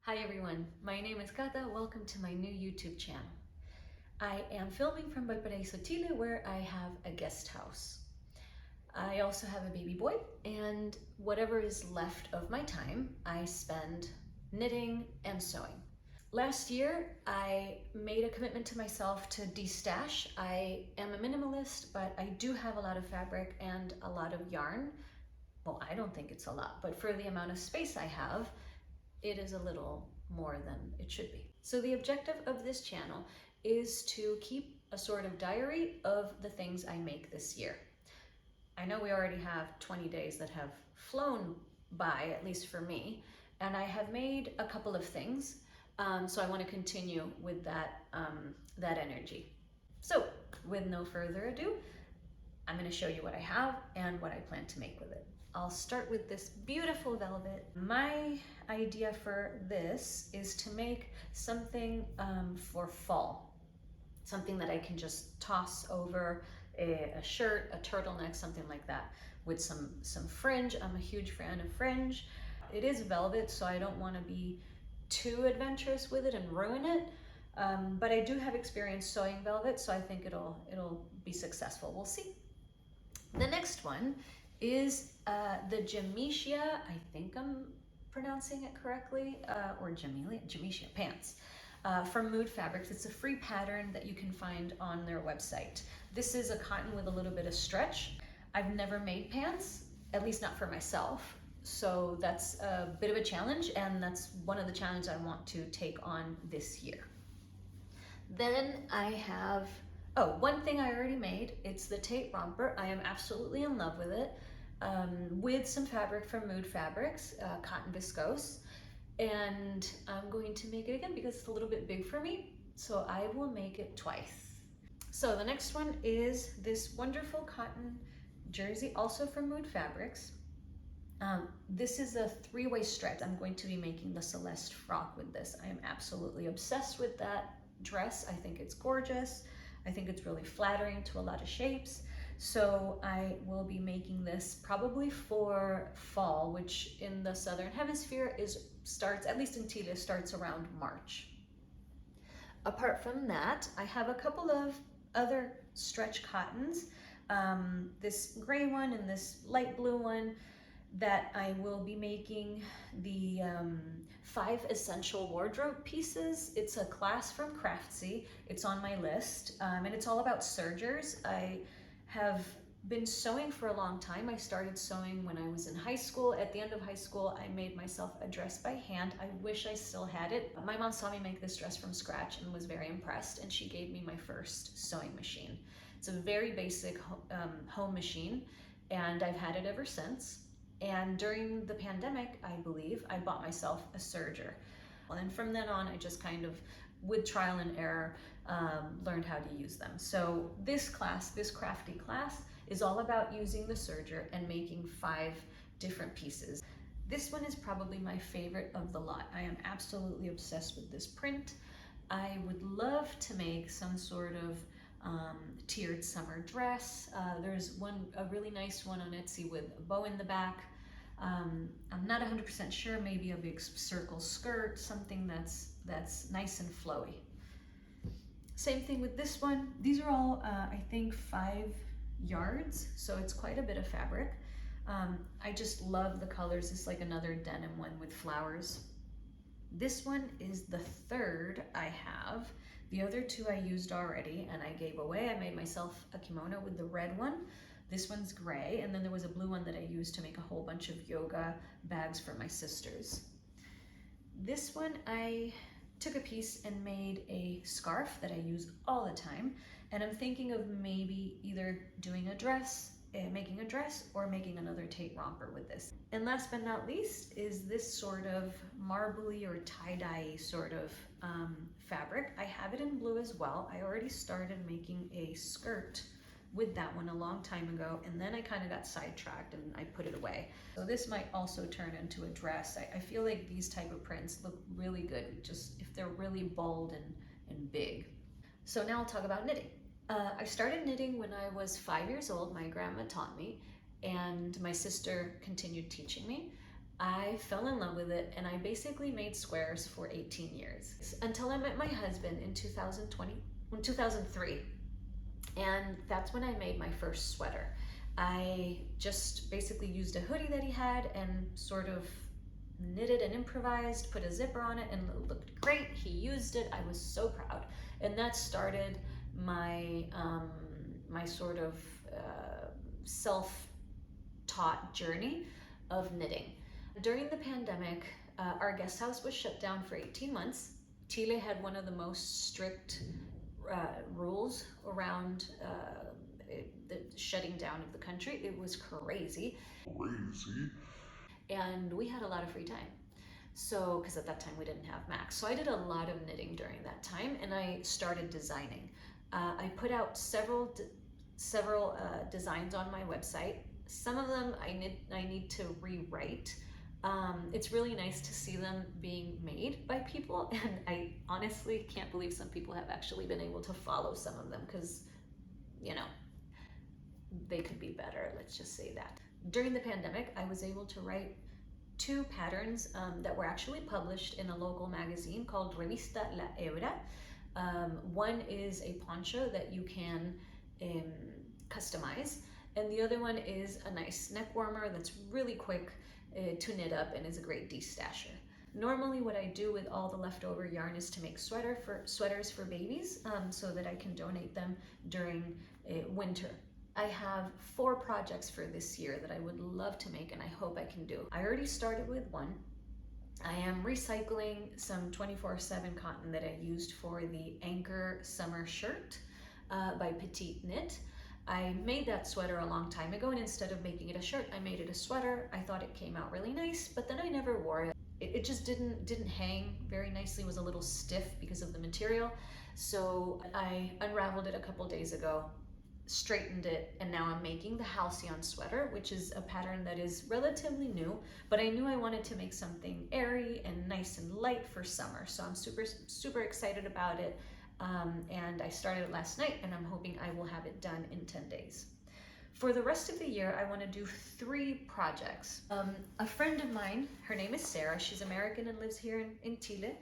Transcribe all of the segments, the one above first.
Hi everyone, my name is Kata. Welcome to my new YouTube channel. I am filming from Valparaiso, Chile, where I have a guest house. I also have a baby boy, and whatever is left of my time, I spend knitting and sewing. Last year, I made a commitment to myself to de-stash. I am a minimalist, but I do have a lot of fabric and a lot of yarn. Well, I don't think it's a lot, but for the amount of space I have, it is a little more than it should be. So the objective of this channel is to keep a sort of diary of the things I make this year. I know we already have 20 days that have flown by, at least for me, and I have made a couple of things, so I want to continue with that energy. So with no further ado, I'm going to show you what I have and what I plan to make with it. I'll start with this beautiful velvet. My idea for this is to make something for fall. Something that I can just toss over a shirt, a turtleneck, something like that, with some fringe. I'm a huge fan of fringe. It is velvet, so I don't want to be too adventurous with it and ruin it. But I do have experience sewing velvet, so I think it'll be successful. We'll see. The next one is the Jamesia, I think I'm pronouncing it correctly, or Jamesia pants from Mood Fabrics. It's a free pattern that you can find on their website. This is a cotton with a little bit of stretch. I've never made pants, at least not for myself. So that's a bit of a challenge, and that's one of the challenges I want to take on this year. Then I have, one thing I already made. It's the tape romper. I am absolutely in love with it, with some fabric from Mood Fabrics, cotton viscose. And I'm going to make it again because it's a little bit big for me. So I will make it twice. So the next one is this wonderful cotton jersey, also from Mood Fabrics. This is a three-way stretch. I'm going to be making the Celeste frock with this. I am absolutely obsessed with that dress. I think it's gorgeous. I think it's really flattering to a lot of shapes. So I will be making this probably for fall, which in the Southern Hemisphere starts, at least in Chile, starts around March. Apart from that, I have a couple of other stretch cottons, this gray one and this light blue one, that I will be making the 5 essential wardrobe pieces. It's a class from Craftsy. It's on my list, and it's all about sergers. I have been sewing for a long time. I started sewing when I was in high school. At the end of high school, I made myself a dress by hand. I wish I still had it. My mom saw me make this dress from scratch and was very impressed, and she gave me my first sewing machine. It's a very basic home machine, and I've had it ever since. And during the pandemic, I believe, I bought myself a serger. And from then on, I just kind of, with trial and error, learned how to use them. So this class, this crafty class, is all about using the serger and making 5 different pieces. This one is probably my favorite of the lot. I am absolutely obsessed with this print. I would love to make some sort of tiered summer dress. There's a really nice one on Etsy with a bow in the back. I'm not 100% sure, maybe a big circle skirt, something that's nice and flowy. Same thing with this one. These are all, I think, 5 yards, so it's quite a bit of fabric. I just love the colors. It's like another denim one with flowers. This one is the 3rd I have. The other 2 I used already and I gave away. I made myself a kimono with the red one. This one's gray, and then there was a blue one that I used to make a whole bunch of yoga bags for my sisters. This one I took a piece and made a scarf that I use all the time, and I'm thinking of maybe either doing a dress, making a dress, or making another tape romper with this. And last but not least is this sort of marbly or tie-dye sort of fabric. I have it in blue as well. I already started making a skirt with that one a long time ago, and then I kind of got sidetracked and I put it away. So this might also turn into a dress. I feel like these type of prints look really good, just if they're really bold and big. So now I'll talk about knitting. I started knitting when I was 5 years old. My grandma taught me, and my sister continued teaching me. I fell in love with it, and I basically made squares for 18 years until I met my husband in 2003. And that's when I made my first sweater. I just basically used a hoodie that he had and sort of knitted and improvised, put a zipper on it, and it looked great. He used it. I was so proud. And that started my my sort of self-taught journey of knitting. During the pandemic, our guest house was shut down for 18 months. Chile had one of the most strict rules around the shutting down of the country. It was crazy. And we had a lot of free time. So, because at that time we didn't have Macs. So I did a lot of knitting during that time, and I started designing. I put out several designs on my website. Some of them I need to rewrite. It's really nice to see them being made by people, and I honestly can't believe some people have actually been able to follow some of them, because, you know, they could be better, let's just say that. During the pandemic, I was able to write 2 patterns that were actually published in a local magazine called Revista La Hebra. One is a poncho that you can customize, and the other one is a nice neck warmer that's really quick to knit up and is a great de-stasher. Normally what I do with all the leftover yarn is to make sweaters for babies so that I can donate them during winter. I have 4 projects for this year that I would love to make, and I hope I can do. I already started with one. I am recycling some 24/7 cotton that I used for the Anchor summer shirt by Petite Knit. I made that sweater a long time ago, and instead of making it a shirt, I made it a sweater. I thought it came out really nice, but then I never wore it. It just didn't hang very nicely. It was a little stiff because of the material. So I unraveled it a couple days ago, straightened it, and now I'm making the halcyon sweater, which is a pattern that is relatively new, but I knew I wanted to make something airy and nice and light for summer. So I'm super excited about it. And I started it last night, and I'm hoping I will have it done in 10 days. For the rest of the year, I want to do 3 projects. A friend of mine, her name is Sarah, she's American and lives here in Chile,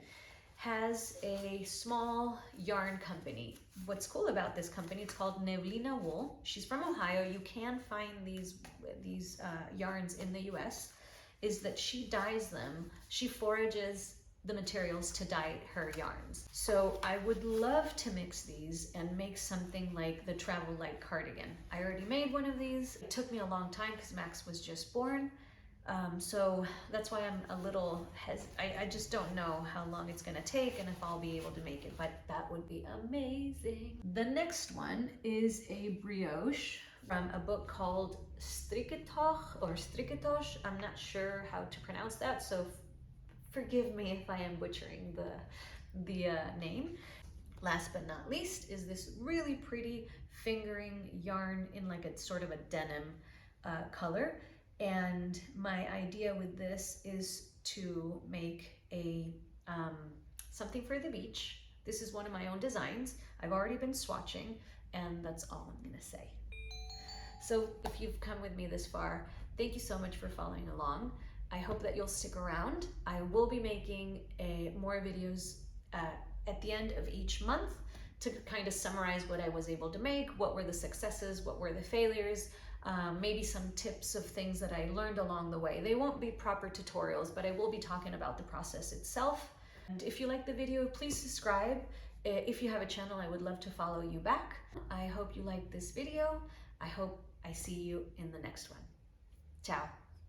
has a small yarn company. What's cool about this company, it's called Neblina Wool. She's from Ohio. You can find these yarns in the US, is that she dyes them. She forages the materials to dye her yarns. So I would love to mix these and make something like the travel light cardigan. I already made one of these. It took me a long time because Max was just born. So that's why I'm a little I just don't know how long it's gonna take and if I'll be able to make it, but that would be amazing. The next one is a brioche from a book called Strikketoch or Strikketosh. I'm not sure how to pronounce that, so forgive me if I am butchering the name. Last but not least is this really pretty fingering yarn in like a sort of a denim color. And my idea with this is to make a something for the beach. This is one of my own designs. I've already been swatching, and that's all I'm gonna say. So if you've come with me this far, thank you so much for following along. I hope that you'll stick around. I will be making more videos at the end of each month to kind of summarize what I was able to make, what were the successes, what were the failures, maybe some tips of things that I learned along the way. They won't be proper tutorials, but I will be talking about the process itself. And if you like the video, please subscribe. If you have a channel, I would love to follow you back. I hope you liked this video. I hope I see you in the next one. Ciao.